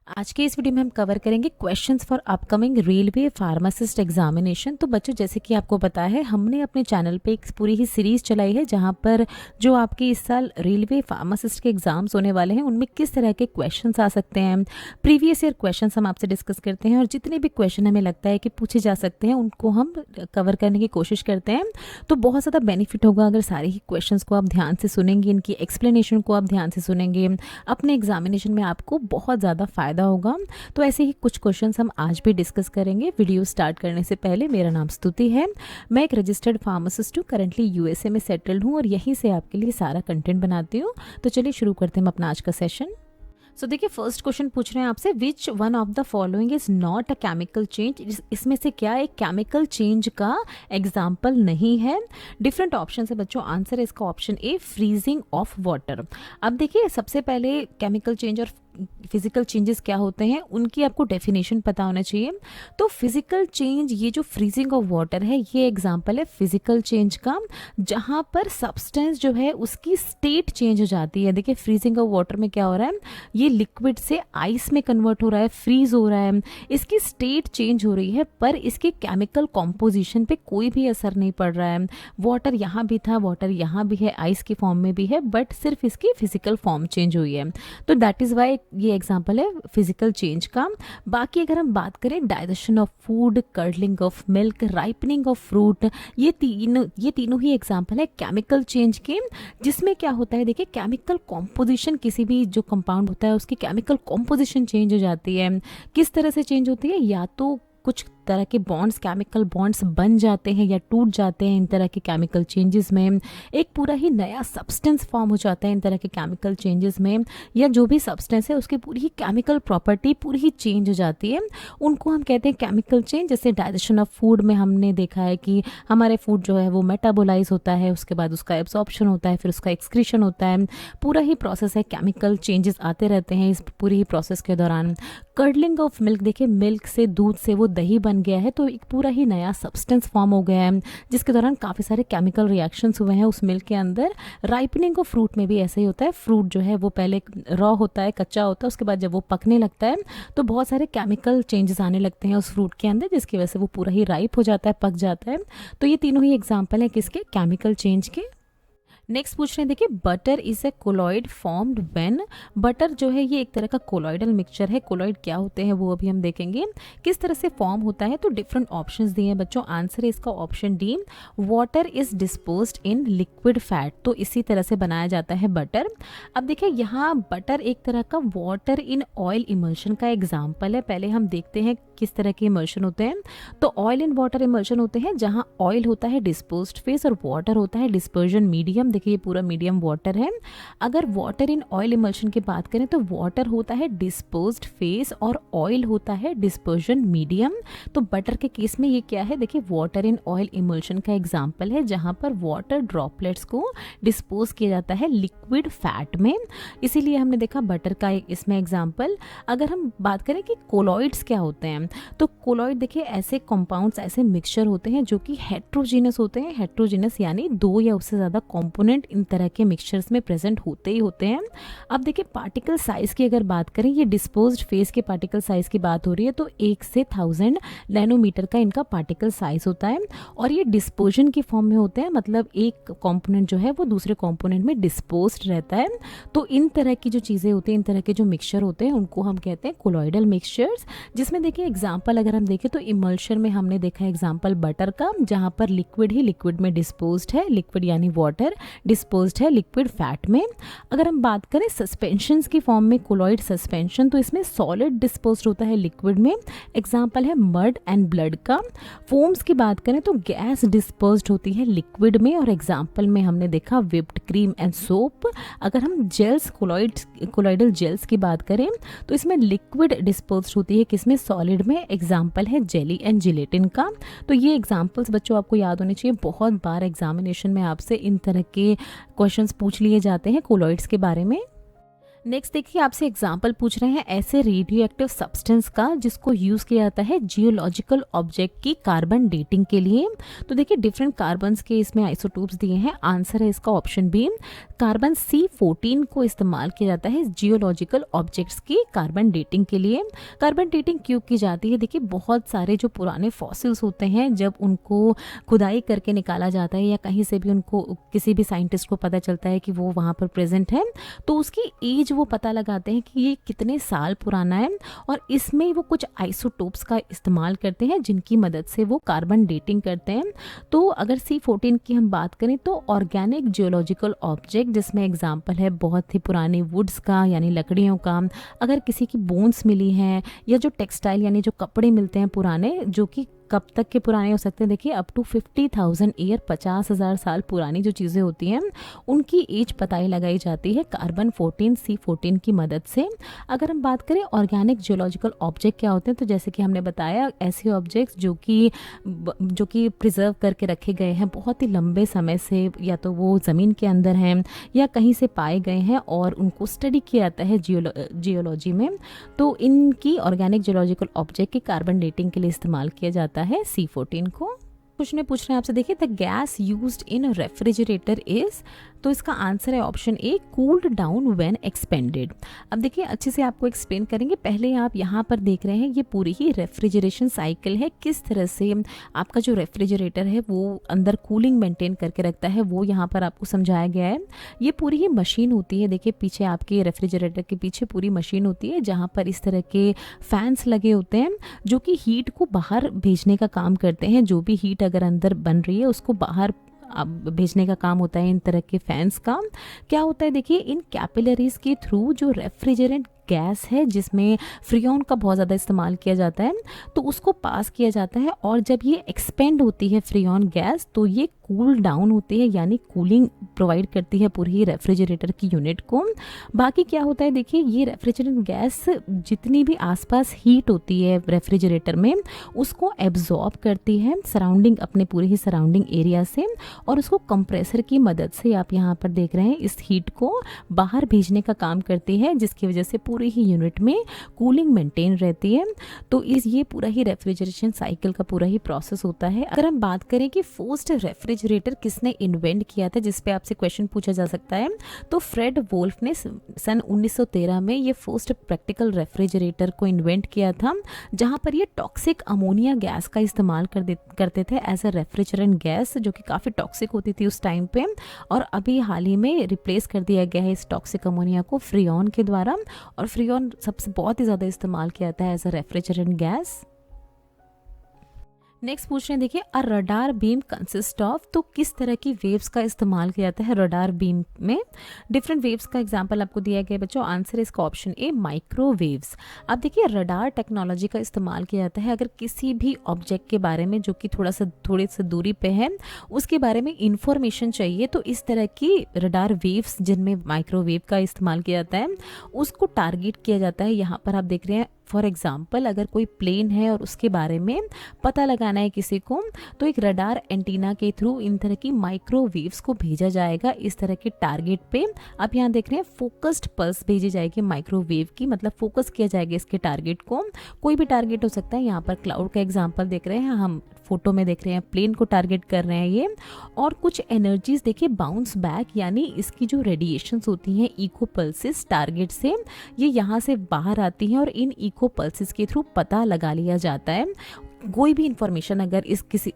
आज के इस वीडियो में हम कवर करेंगे questions for upcoming railway pharmacist examination. तो बच्चों, जैसे कि आपको पता है, हमने अपने चैनल पे एक पूरी ही सीरीज चलाई है जहां पर जो आपके इस साल रेलवे फार्मासिस्ट के एग्जाम्स होने वाले हैं उनमें किस तरह के क्वेश्चंस आ सकते हैं, प्रीवियस ईयर क्वेश्चंस हम आपसे डिस्कस करते हैं और जितने भी क्वेश्चन हमें लगता है कि पूछे जा सकते हैं उनको हम कवर करने की कोशिश करते हैं। तो बहुत ज़्यादा बेनिफिट होगा अगर सारे ही क्वेश्चंस को आप ध्यान से सुनेंगे, इनकी एक्सप्लेनेशन को आप ध्यान से सुनेंगे, अपने एग्जामिनेशन में आपको बहुत ज़्यादा फायदा होगा। तो ऐसे ही कुछ क्वेश्चंस हम आज भी डिस्कस करेंगे। वीडियो स्टार्ट करने से पहले, मेरा नाम स्तुति है, मैं एक रजिस्टर्ड फार्मासिस्ट हूँ, करंटली यूएसए में सेटल्ड हूँ और यहीं से आपके लिए सारा कंटेंट बनाती हूँ। तो चलिए शुरू करते हैं हम अपना आज का सेशन। सो देखिए, फर्स्ट क्वेश्चन पूछ रहे हैं आपसे, which one of the following is not a chemical change. इसमें से क्या एक केमिकल चेंज का एग्जाम्पल नहीं है। डिफरेंट ऑप्शन है बच्चों, आंसर है इसका option A, freezing of water. अब देखिए, सबसे पहले केमिकल चेंज और फिजिकल चेंजेस क्या होते हैं उनकी आपको डेफिनेशन पता होना चाहिए। तो फिजिकल चेंज, ये जो फ्रीजिंग ऑफ वाटर है, ये एग्जांपल है फिजिकल चेंज का, जहां पर सब्सटेंस जो है उसकी स्टेट चेंज हो जाती है। देखिए, फ्रीजिंग ऑफ वाटर में क्या हो रहा है, ये लिक्विड से आइस में कन्वर्ट हो रहा है, फ्रीज हो रहा है, इसकी स्टेट चेंज हो रही है, पर इसके केमिकल कॉम्पोजिशन पे कोई भी असर नहीं पड़ रहा है। वाटर यहाँ भी था, वाटर यहाँ भी है, आइस की फॉर्म में भी है, बट सिर्फ इसकी फिजिकल फॉर्म चेंज हुई है। तो दैट इज वाई ये एग्जांपल है फिजिकल चेंज का। बाकी अगर हम बात करें, digestion of food, curdling of milk, ripening of fruit, ये तीनों ही एग्जांपल है केमिकल चेंज के, जिसमें क्या होता है, देखिए, केमिकल कॉम्पोजिशन, किसी भी जो कंपाउंड होता है उसकी केमिकल कॉम्पोजिशन चेंज हो जाती है। किस तरह से चेंज होती है, या तो कुछ तरह के बॉन्ड्स, केमिकल बॉन्ड्स बन जाते हैं या टूट जाते हैं इन तरह के केमिकल चेंजेस में, एक पूरा ही नया सब्सटेंस फॉर्म हो जाता है इन तरह के केमिकल चेंजेस में, या जो भी सब्सटेंस है उसकी पूरी ही केमिकल प्रॉपर्टी पूरी ही चेंज हो जाती है, उनको हम कहते हैं केमिकल चेंज। जैसे डाइजेशन ऑफ फूड में हमने देखा है कि हमारे फूड जो है वो मेटाबोलाइज होता है, उसके बाद उसका एब्जॉर्प्शन होता है, फिर उसका एक्सक्रीशन होता है, पूरा ही प्रोसेस है, केमिकल चेंजेस आते रहते हैं इस पूरी ही प्रोसेस के दौरान। कर्डलिंग ऑफ मिल्क, देखिए, मिल्क से, दूध से वो दही बन गया है, तो एक पूरा ही नया सब्सटेंस फॉर्म हो गया है, जिसके दौरान काफ़ी सारे केमिकल रिएक्शंस हुए हैं उस मिल्क के अंदर। राइपनिंग ऑफ फ्रूट में भी ऐसे ही होता है, फ्रूट जो है वो पहले रॉ होता है, कच्चा होता है, उसके बाद जब वो पकने लगता है तो बहुत सारे केमिकल चेंजेस आने लगते हैं उस फ्रूट के अंदर, जिसकी वजह से वो पूरा ही राइप हो जाता है, पक जाता है। तो ये तीनों ही एग्जाम्पल हैं किसके, केमिकल चेंज के। नेक्स्ट पूछ रहे हैं, देखिए, butter is a colloid formed when. Butter जो है ये एक तरह का कोलॉइडल मिक्सचर है। कोलॉइड क्या होते हैं वो अभी हम देखेंगे, किस तरह से फॉर्म होता है। तो डिफरेंट ऑप्शंस दिए हैं बच्चों, आंसर है इसका option D, water is disposed in liquid fat. तो इसी तरह से बनाया जाता है बटर। अब देखिए, यहाँ बटर एक तरह का वाटर इन ऑयल इमल्शन का एग्जाम्पल है। पहले हम देखते हैं किस तरह के इमल्शन होते हैं। तो ऑयल इन वाटर इमल्शन होते हैं, जहाँ ऑयल होता है डिस्पोज्ड फेस और वाटर होता है डिस्पर्जन मीडियम। देखिए, ये पूरा मीडियम वाटर है। अगर वाटर इन ऑयल इमल्शन की बात करें तो वाटर होता है डिस्पोज्ड फेस और ऑयल होता है डिस्पर्जन मीडियम। तो बटर के केस में ये क्या है, देखिए, वाटर इन ऑयल इमल्शन का एग्जाम्पल है, जहां पर वाटर ड्रॉपलेट्स को डिस्पोज किया जाता है लिक्विड फैट में, इसीलिए हमने देखा बटर का इसमें एग्जाम्पल। अगर हम बात करें कि कोलॉइड्स क्या होते हैं, तो कोलॉइड, देखिए, ऐसे कंपाउंड्स, ऐसे मिक्सचर होते हैं जो कि हेट्रोजीनस होते हैं। हेट्रोजीनस यानी दो या उससे ज़्यादा कॉम्पोनेंट इन तरह के मिक्सचर्स में प्रेजेंट होते ही होते हैं। अब देखिए, पार्टिकल साइज की अगर बात करें, ये डिस्पोज्ड फेस के पार्टिकल साइज की बात हो रही है, तो 1 से 1000 नैनोमीटर का इनका पार्टिकल साइज होता है और ये डिस्पोजन की फॉर्म में होते हैं, मतलब एक कंपोनेंट जो है वो दूसरे कंपोनेंट में डिस्पोज्ड रहता है। तो इन तरह की जो चीज़ें होती हैं, इन तरह के जो मिक्सचर होते हैं, उनको हम कहते हैं कोलॉइडल मिक्सचर्स। जिसमें देखिए, एग्जाम्पल अगर हम देखें तो इमल्शन में हमने देखा एग्जाम्पल बटर का, जहाँ पर लिक्विड ही लिक्विड में डिस्पोज्ड है, लिक्विड यानी वाटर डिस्पोज्ड है लिक्विड फैट में। अगर हम बात करें सस्पेंशंस की फॉर्म में, कोलॉइड सस्पेंशन, तो इसमें सॉलिड डिस्पोज्ड होता है लिक्विड में, एग्जाम्पल है मड एंड ब्लड का। फोम्स की बात करें तो गैस डिस्पोज्ड होती है लिक्विड में, और एग्जाम्पल में हमने देखा विप्ड क्रीम एंड सोप। अगर हम जेल्स, कोलॉइडल जेल्स की बात करें तो इसमें लिक्विड डिस्पोज्ड होती है किसमें, सॉलिड में, एग्जाम्पल है जेली एंड जिलेटिन का। तो ये एग्जाम्पल्स बच्चों आपको याद होने चाहिए, बहुत बार एग्जामिनेशन में आपसे इन तरह के क्वेश्चंस पूछ लिए जाते हैं कोलॉइड्स के बारे में। नेक्स्ट देखिए आपसे एग्जाम्पल पूछ रहे हैं ऐसे रेडियो एक्टिव सब्सटेंस का जिसको यूज़ किया जाता है जियोलॉजिकल ऑब्जेक्ट की कार्बन डेटिंग के लिए। तो देखिए डिफरेंट कार्बन्स के इसमें आइसोटोप्स दिए हैं। आंसर है इसका ऑप्शन बी, कार्बन C14 को इस्तेमाल किया जाता है जियोलॉजिकल ऑब्जेक्ट्स की कार्बन डेटिंग के लिए। कार्बन डेटिंग क्यों की जाती है? देखिए बहुत सारे जो पुराने फॉसिल्स होते हैं जब उनको खुदाई करके निकाला जाता है या कहीं से भी उनको किसी भी साइंटिस्ट को पता चलता है कि वो वहाँ पर प्रेजेंट है, तो उसकी एज वो पता लगाते हैं कि ये कितने साल पुराना है, और इसमें वो कुछ आइसोटोप्स का इस्तेमाल करते हैं जिनकी मदद से वो कार्बन डेटिंग करते हैं। तो अगर C14 की हम बात करें तो ऑर्गेनिक जियोलॉजिकल ऑब्जेक्ट, जिसमें एग्जांपल है बहुत ही पुराने वुड्स का यानी लकड़ियों का, अगर किसी की बोन्स मिली हैं या जो टेक्सटाइल यानी जो कपड़े मिलते हैं पुराने, जो कि कब तक के पुराने हो सकते हैं? देखिए अप टू 50,000 ईयर, 50,000 साल पुरानी जो चीज़ें होती हैं उनकी एज पता लगाई जाती है कार्बन 14 C14 की मदद से। अगर हम बात करें ऑर्गेनिक जियोलॉजिकल ऑब्जेक्ट क्या होते हैं, तो जैसे कि हमने बताया ऐसे ऑब्जेक्ट्स जो कि प्रिजर्व करके रखे गए हैं बहुत ही लंबे समय से, या तो वो ज़मीन के अंदर हैं या कहीं से पाए गए हैं और उनको स्टडी किया जाता है जियोलॉजी में। तो इनकी ऑर्गेनिक जियोलॉजिकल ऑब्जेक्ट की कार्बन डेटिंग के लिए इस्तेमाल किया जाता है C14 को। कुछ ने पूछ रहे हैं आपसे, देखिए the gas used in refrigerator is, तो इसका आंसर है option A, cooled down when expanded. अब देखिए अच्छे से आपको एक्सप्लेन करेंगे। पहले आप यहाँ पर देख रहे हैं ये पूरी ही रेफ्रिजरेशन साइकिल है, किस तरह से आपका जो रेफ्रिजरेटर है वो अंदर कूलिंग मेंटेन करके रखता है, वो यहाँ पर आपको समझाया गया है। ये पूरी ही मशीन होती है, देखिए पीछे आपके रेफ्रिजरेटर के पीछे पूरी मशीन होती है जहाँ पर इस तरह के फैंस लगे होते हैं जो कि हीट को बाहर भेजने का काम करते हैं। जो भी हीट अगर अंदर बन रही है उसको बाहर भेजने का काम होता है इन तरह के फैंस का। क्या होता है देखिए, इन कैपिलरीज के थ्रू जो रेफ्रिजरेंट गैस है जिसमें फ्रियोन का बहुत ज़्यादा इस्तेमाल किया जाता है, तो उसको पास किया जाता है, और जब ये एक्सपेंड होती है फ्रियोन गैस तो ये कूल डाउन होती है यानी कूलिंग प्रोवाइड करती है पूरी रेफ्रिजरेटर की यूनिट को। बाकी क्या होता है देखिए, ये रेफ्रिजरेंट गैस जितनी भी आसपास हीट होती है रेफ्रिजरेटर में उसको एब्जॉर्ब करती है सराउंडिंग, अपने पूरे ही सराउंडिंग एरिया से, और उसको कंप्रेसर की मदद से आप यहाँ पर देख रहे हैं इस हीट को बाहर भेजने का काम करती है, जिसकी वजह से पूरी ही यूनिट में कूलिंग मेंटेन रहती है। तो ये पूरा ही रेफ्रिजरेशन साइकिल का पूरा ही प्रोसेस होता है। अगर हम बात करें कि फर्स्ट रेफ्रिजरेटर किसने इन्वेंट किया था, जिस पे आपसे क्वेश्चन पूछा जा सकता है, तो फ्रेड वोल्फ ने सन 1913 में ये फर्स्ट प्रैक्टिकल रेफ्रिजरेटर को इन्वेंट किया था, जहां पर ये टॉक्सिक अमोनिया गैस का इस्तेमाल करते थे एज अ रेफ्रिजरेंट गैस, जो कि काफ़ी टॉक्सिक होती थी उस टाइम पे, और अभी हाल ही में रिप्लेस कर दिया गया है इस टॉक्सिक अमोनिया को फ्रियोन के द्वारा, और फ्रियोन सबसे बहुत ही ज़्यादा इस्तेमाल किया जाता है as a refrigerant gas. Next पूछ रहे हैं देखिए, a radar beam consist of, तो किस तरह की वेव्स का इस्तेमाल किया जाता है रडार बीम में? डिफरेंट वेव्स का एग्जांपल आपको दिया गया बच्चों, आंसर है इसका ऑप्शन ए, माइक्रोवेव्स। अब देखिए रडार टेक्नोलॉजी का इस्तेमाल किया जाता है अगर किसी भी ऑब्जेक्ट के बारे में जो कि थोड़ी सी दूरी पे है उसके बारे में इंफॉर्मेशन चाहिए, तो इस तरह की रडार वेव्स जिनमें माइक्रोवेव का इस्तेमाल किया जाता है उसको टारगेट किया जाता है। यहाँ पर आप देख रहे हैं फॉर एग्जाम्पल अगर कोई प्लेन है और उसके बारे में पता लगाना है किसी को, तो एक रडार एंटीना के थ्रू इन तरह की माइक्रोवेव्स को भेजा जाएगा इस तरह के टारगेट पे। आप यहाँ देख रहे हैं फोकस्ड पल्स भेजी जाएगी माइक्रोवेव की, मतलब फोकस किया जाएगा इसके टारगेट को। कोई भी टारगेट हो सकता है, यहाँ पर क्लाउड का एग्जाम्पल देख रहे हैं हम, फोटो में देख रहे हैं प्लेन को टारगेट कर रहे हैं ये, और कुछ एनर्जीज देखिए बाउंस बैक, यानी इसकी जो रेडिएशंस होती हैं इको पल्सेस टारगेट से, ये यहाँ से बाहर आती हैं और इन इको पल्सेस के थ्रू पता लगा लिया जाता है कोई भी इंफॉर्मेशन अगर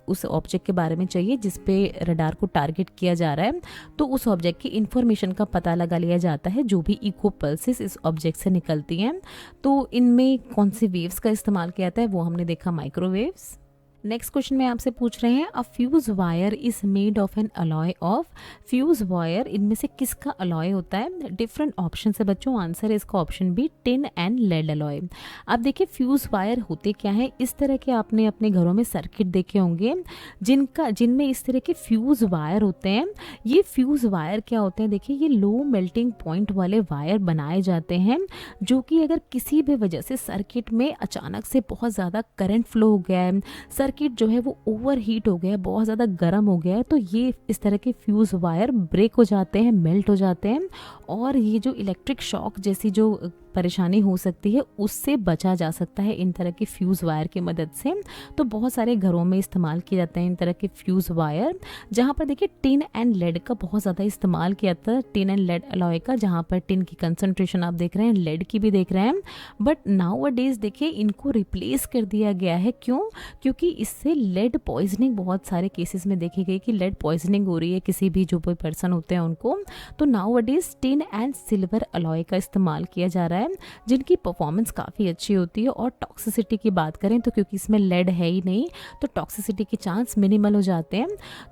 उस ऑब्जेक्ट के बारे में चाहिए जिस पे रडार को टारगेट किया जा रहा है, तो उस ऑब्जेक्ट की इंफॉर्मेशन का पता लगा लिया जाता है जो भी इको पल्सेस इस ऑब्जेक्ट से निकलती हैं। तो इनमें कौन सी वेव्स का इस्तेमाल किया जाता है वो हमने देखा, माइक्रोवेव्स। नेक्स्ट क्वेश्चन में आपसे पूछ रहे हैं, अ fuse wire is made of N alloy of. Fuse wire इनमें से किसका अलॉय होता है? डिफरेंट ऑप्शन है बच्चों, आंसर है इसका option B, tin and lead alloy. अब देखिए फ्यूज वायर होते क्या है, इस तरह के आपने अपने घरों में सर्किट देखे होंगे जिनमें इस तरह के फ्यूज वायर होते हैं। ये फ्यूज वायर क्या होते हैं देखिए, ये लो मेल्टिंग पॉइंट वाले वायर बनाए जाते हैं जो कि अगर किसी भी वजह से सर्किट में अचानक से बहुत ज़्यादा करंट फ्लो हो गया है, सर्किट जो है वो ओवर हीट हो गया है, बहुत ज़्यादा गर्म हो गया है, तो ये इस तरह के फ्यूज़ वायर ब्रेक हो जाते हैं, मेल्ट हो जाते हैं और ये जो इलेक्ट्रिक शॉक जैसी जो परेशानी हो सकती है उससे बचा जा सकता है इन तरह के फ्यूज़ वायर की मदद से। तो बहुत सारे घरों में इस्तेमाल किए जाते हैं इन तरह के फ्यूज़ वायर, जहाँ पर देखिए टिन एंड लेड का बहुत ज़्यादा इस्तेमाल किया जाता है, टिन एंड लेड अलॉय का, जहाँ पर टिन की कंसंट्रेशन आप देख रहे हैं, लेड की भी देख रहे हैं। बट नाउ अ डेज देखिए इनको रिप्लेस कर दिया गया है। क्यों? क्योंकि इससे लेड पॉइजनिंग बहुत सारे केसेस में देखी गई कि लेड पॉइजनिंग हो रही है किसी भी जो कोई पर्सन होते हैं उनको। तो now a days tin and silver alloy का इस्तेमाल किया जा रहा है, जिनकी परफॉर्मेंस काफ़ी अच्छी होती है। और टॉक्सिसिटी की बात करें तो क्योंकि इसमें लेड है ही नहीं तो टॉक्सिसिटी के चांस मिनिमल हो जाते हैं।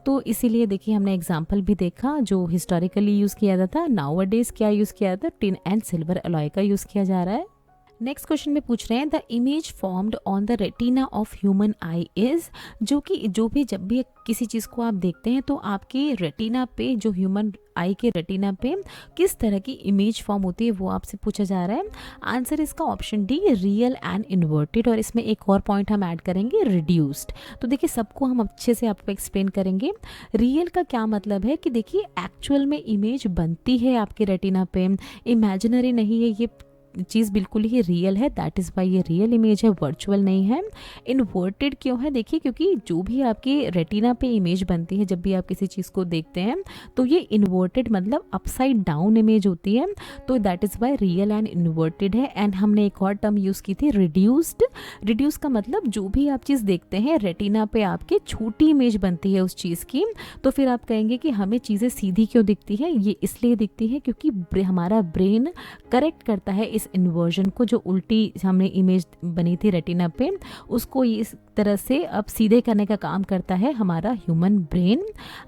तो इसीलिए देखिए हमने एग्जांपल भी देखा जो हिस्टोरिकली यूज़ किया जाता था, नाउ अ डेज क्या यूज़ किया जाता है, टिन एंड सिल्वर अलॉय का यूज़ किया जा रहा है। नेक्स्ट क्वेश्चन में पूछ रहे हैं the image formed on the retina of human I is, जो कि जब भी किसी चीज़ को आप देखते हैं तो आपके रेटिना पे, जो ह्यूमन आई के रेटिना पे किस तरह की इमेज फॉर्म होती है वो आपसे पूछा जा रहा है। आंसर इसका option D, real and inverted, और इसमें एक और पॉइंट हम ऐड करेंगे, रिड्यूस्ड। तो देखिए सबको हम अच्छे से आपको एक्सप्लेन करेंगे। रियल का क्या मतलब है कि देखिए एक्चुअल में इमेज बनती है आपके रेटिना पे, इमेजिनरी नहीं है, ये चीज़ बिल्कुल ही रियल है, दैट इज़ वाई ये रियल इमेज है, वर्चुअल नहीं है। इन्वर्टेड क्यों है? देखिए क्योंकि जो भी आपकी रेटिना पे इमेज बनती है जब भी आप किसी चीज़ को देखते हैं तो ये इन्वर्टेड मतलब अपसाइड डाउन इमेज होती है, तो that is Y real and inverted है। एंड हमने एक और टर्म यूज़ की थी, रिड्यूस्ड। रिड्यूस का मतलब जो भी आप चीज़ देखते हैं रेटिना पे आपके छोटी इमेज बनती है उस चीज़ की, तो फिर आप कहेंगे कि हमें चीज़ें सीधी क्यों दिखती है, ये इसलिए दिखती है क्योंकि हमारा ब्रेन करेक्ट करता है इस इन्वर्जन को, जो उल्टी हमने इमेज बनी थी रेटिना पे उसको इस तरह से अब सीधे करने का काम करता है हमारा ह्यूमन ब्रेन।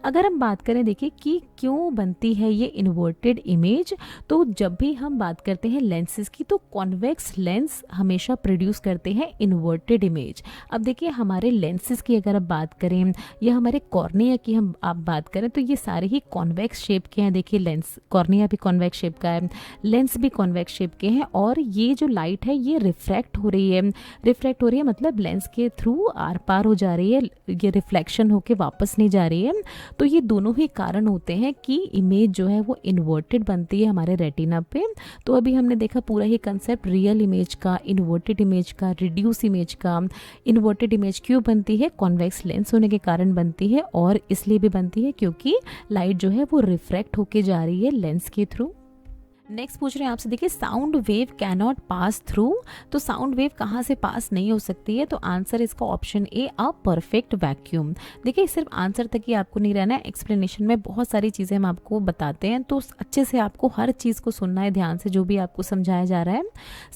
अगर हम बात करें देखिए कि क्यों बनती है ये इन्वर्टेड इमेज, तो जब भी हम बात करते हैं लेंसेज की तो कॉन्वेक्स लेंस हमेशा प्रोड्यूस करते हैं इन्वर्टेड इमेज। अब देखिए हमारे लेंसेज की अगर आप बात करें या हमारे कॉर्निया की हम आप बात करें तो ये सारे ही कॉन्वेक्स शेप के हैं। देखिए लेंस, कॉर्निया भी कॉन्वेक्स शेप का है, लेंस भी कॉन्वेक्स शेप के हैं, और ये जो लाइट है ये रिफ्रैक्ट हो रही है मतलब लेंस के थ्रू आर पार हो जा रही है, ये रिफ्लेक्शन होके वापस नहीं जा रही है। तो ये दोनों ही कारण होते हैं कि इमेज जो है वो इन्वर्टेड बनती है हमारे रेटिना पे। तो अभी हमने देखा पूरा ही कंसेप्ट रियल इमेज का, इन्वर्टेड इमेज का, रिड्यूस इमेज का। इन्वर्टेड इमेज क्यों बनती है? कॉन्वेक्स लेंस होने के कारण बनती है, और इसलिए भी बनती है क्योंकि लाइट जो है वो रिफ्रैक्ट होके जा रही है लेंस के थ्रू। नेक्स्ट पूछ रहे हैं आपसे, देखिए sound wave can not pass through, तो साउंड वेव कहाँ से पास नहीं हो सकती है? तो आंसर इसका option A, a perfect vacuum. देखिए सिर्फ आंसर तक ही आपको नहीं रहना है, एक्सप्लेनेशन में बहुत सारी चीज़ें हम आपको बताते हैं, तो अच्छे से आपको हर चीज़ को सुनना है ध्यान से जो भी आपको समझाया जा रहा है।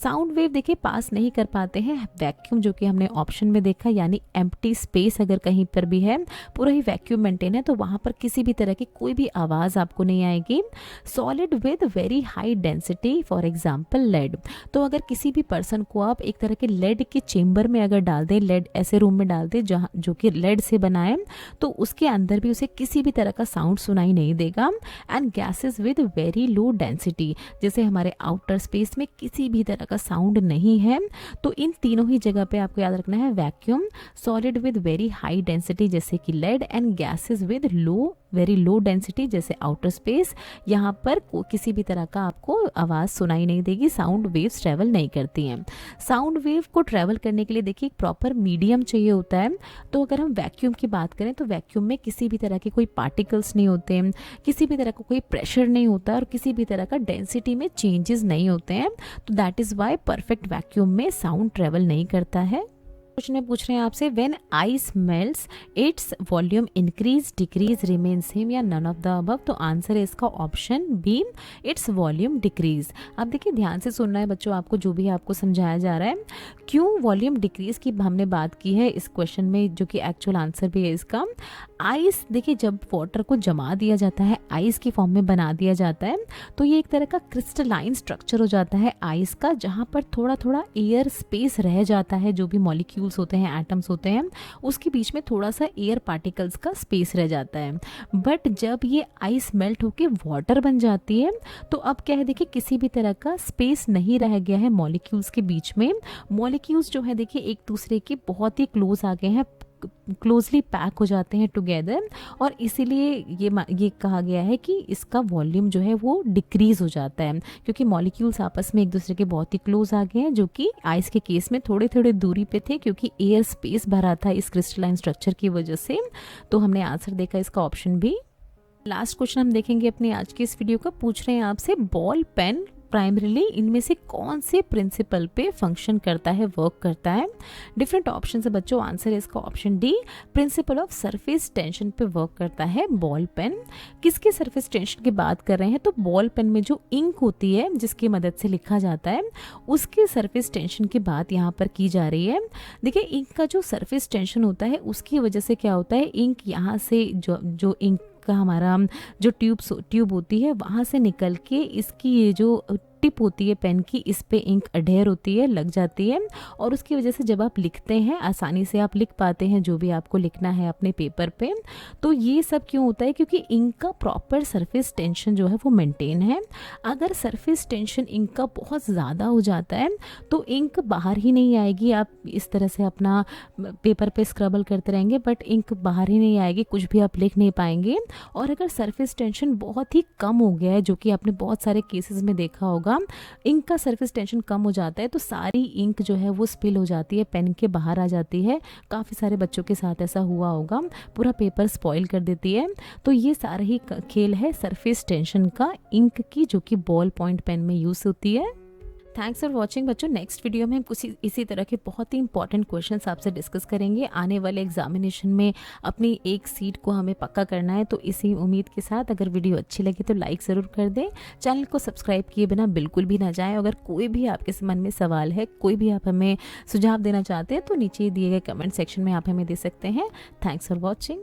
साउंड वेव देखिए पास नहीं कर पाते हैं वैक्यूम, जो कि हमने ऑप्शन में देखा, यानी एम्प्टी स्पेस अगर कहीं पर भी है, पूरा ही वैक्यूम मेंटेन है, तो वहाँ पर किसी भी तरह की कोई भी आवाज़ आपको नहीं आएगी। Solid with very high density, for example lead, तो अगर किसी भी पर्सन को आप एक तरह के लेड के चेम्बर में अगर डाल दें, लेड ऐसे रूम में डाल दें जहाँ जो कि लेड से बना है, तो उसके अंदर भी उसे किसी भी तरह का साउंड सुनाई नहीं देगा। And gases with very low density, जैसे हमारे आउटर स्पेस में किसी भी तरह का साउंड नहीं है। तो इन तीनों ही जगह पे आपको याद रखना है, vacuum, solid with very high density जैसे कि lead, and gases with very low density जैसे आउटर स्पेस, यहाँ पर किसी भी तरह का आपको आवाज़ सुनाई नहीं देगी, साउंड वेव्स ट्रैवल नहीं करती हैं। साउंड वेव को ट्रैवल करने के लिए देखिए एक प्रॉपर मीडियम चाहिए होता है। तो अगर हम वैक्यूम की बात करें तो वैक्यूम में किसी भी तरह के कोई पार्टिकल्स नहीं होते हैं, किसी भी तरह का कोई प्रेशर नहीं होता और किसी भी तरह का डेंसिटी में चेंजेस नहीं होते हैं, तो that is why perfect vacuum में साउंड ट्रैवल नहीं करता है। क्वेश्चन में पूछ रहे हैं आपसे, when ice melts its volume increase, decrease, remain same या नन ऑफ द अबव, तो आंसर है इसका option B, its volume decrease. अब देखिए ध्यान से सुनना है बच्चों, आपको जो भी आपको समझाया जा रहा है। क्यों वॉल्यूम डिक्रीज की हमने बात की है इस क्वेश्चन में, जो कि एक्चुअल आंसर भी है इसका। आइस देखिए जब वाटर को जमा दिया जाता है, आइस की फॉर्म में बना दिया जाता है, तो ये एक तरह का क्रिस्टलाइन स्ट्रक्चर हो जाता है आइस का, जहाँ पर थोड़ा थोड़ा एयर स्पेस रह जाता है, जो भी मॉलिक्यूल्स होते हैं, एटम्स होते हैं, उसके बीच में थोड़ा सा एयर पार्टिकल्स का स्पेस रह जाता है। बट जब ये आइस मेल्ट होके वाटर बन जाती है, तो अब क्या है देखिए किसी भी तरह का स्पेस नहीं रह गया है मॉलिक्यूल्स के बीच में। मॉलिक्यूल्स जो है देखिए एक दूसरे के बहुत ही क्लोज आ गए हैं, क्लोजली पैक हो जाते हैं टुगेदर, और इसीलिए ये कहा गया है कि इसका वॉल्यूम जो है वो डिक्रीज़ हो जाता है, क्योंकि मॉलिक्यूल्स आपस में एक दूसरे के बहुत ही क्लोज आ गए हैं, जो कि आइस के केस में थोड़े थोड़े दूरी पे थे, क्योंकि एयर स्पेस भरा था इस क्रिस्टलाइन स्ट्रक्चर की वजह से। तो हमने आंसर देखा इसका ऑप्शन बी। लास्ट क्वेश्चन हम देखेंगे अपने आज की इस वीडियो का। पूछ रहे हैं आपसे, बॉल पेन प्राइमरीली इनमें से कौन से प्रिंसिपल पे फंक्शन करता है, वर्क करता है? डिफरेंट ऑप्शन है बच्चों, आंसर है इसका option D, principle of surface tension पे वर्क करता है बॉल पेन। किसके सरफेस टेंशन की बात कर रहे हैं? तो बॉल पेन में जो इंक होती है जिसकी मदद से लिखा जाता है, उसके सरफेस टेंशन की बात यहाँ पर की जा रही है। देखिए, इंक का जो सरफेस टेंशन होता है उसकी वजह से क्या होता है, इंक यहाँ से जो इंक का हमारा जो ट्यूब होती है वहाँ से निकल के इसकी ये जो टिप होती है पेन की, इस पे इंक अडेयर होती है, लग जाती है, और उसकी वजह से जब आप लिखते हैं आसानी से आप लिख पाते हैं जो भी आपको लिखना है अपने पेपर पे। तो ये सब क्यों होता है? क्योंकि इंक का प्रॉपर सरफेस टेंशन जो है वो मेंटेन है। अगर सरफेस टेंशन इंक का बहुत ज़्यादा हो जाता है तो इंक बाहर ही नहीं आएगी। आप इस तरह से अपना पेपर पे स्क्रबल करते रहेंगे बट इंक बाहर ही नहीं आएगी, कुछ भी आप लिख नहीं पाएंगे। और अगर सरफेस टेंशन बहुत ही कम हो गया है, जो कि आपने बहुत सारे केसेस में देखा होगा, इंक का सरफेस टेंशन कम हो जाता है तो सारी इंक जो है वो स्पिल हो जाती है, पेन के बाहर आ जाती है। काफ़ी सारे बच्चों के साथ ऐसा हुआ होगा, पूरा पेपर स्पॉइल कर देती है। तो ये सारा ही खेल है सरफेस टेंशन का इंक की, जो कि बॉल पॉइंट पेन में यूज़ होती है। थैंक्स फॉर वॉचिंग बच्चों। नेक्स्ट वीडियो में हम कुछ इसी तरह के बहुत ही इंपॉर्टेंट क्वेश्चंस आपसे डिस्कस करेंगे। आने वाले एग्जामिनेशन में अपनी एक सीट को हमें पक्का करना है। तो इसी उम्मीद के साथ अगर वीडियो अच्छी लगी तो लाइक ज़रूर कर दें, चैनल को सब्सक्राइब किए बिना बिल्कुल भी ना जाएं। अगर कोई भी आपके मन में सवाल है, कोई भी आप हमें सुझाव देना चाहते हैं तो नीचे दिए गए कमेंट सेक्शन में आप हमें दे सकते हैं। Thanks for watching.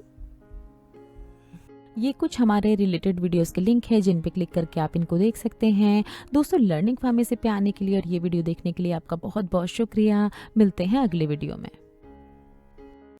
ये कुछ हमारे रिलेटेड वीडियोस के लिंक है जिन पे क्लिक करके आप इनको देख सकते हैं। दोस्तों, लर्निंग फार्मेसी पे आने के लिए और ये वीडियो देखने के लिए आपका बहुत बहुत शुक्रिया। मिलते हैं अगले वीडियो में।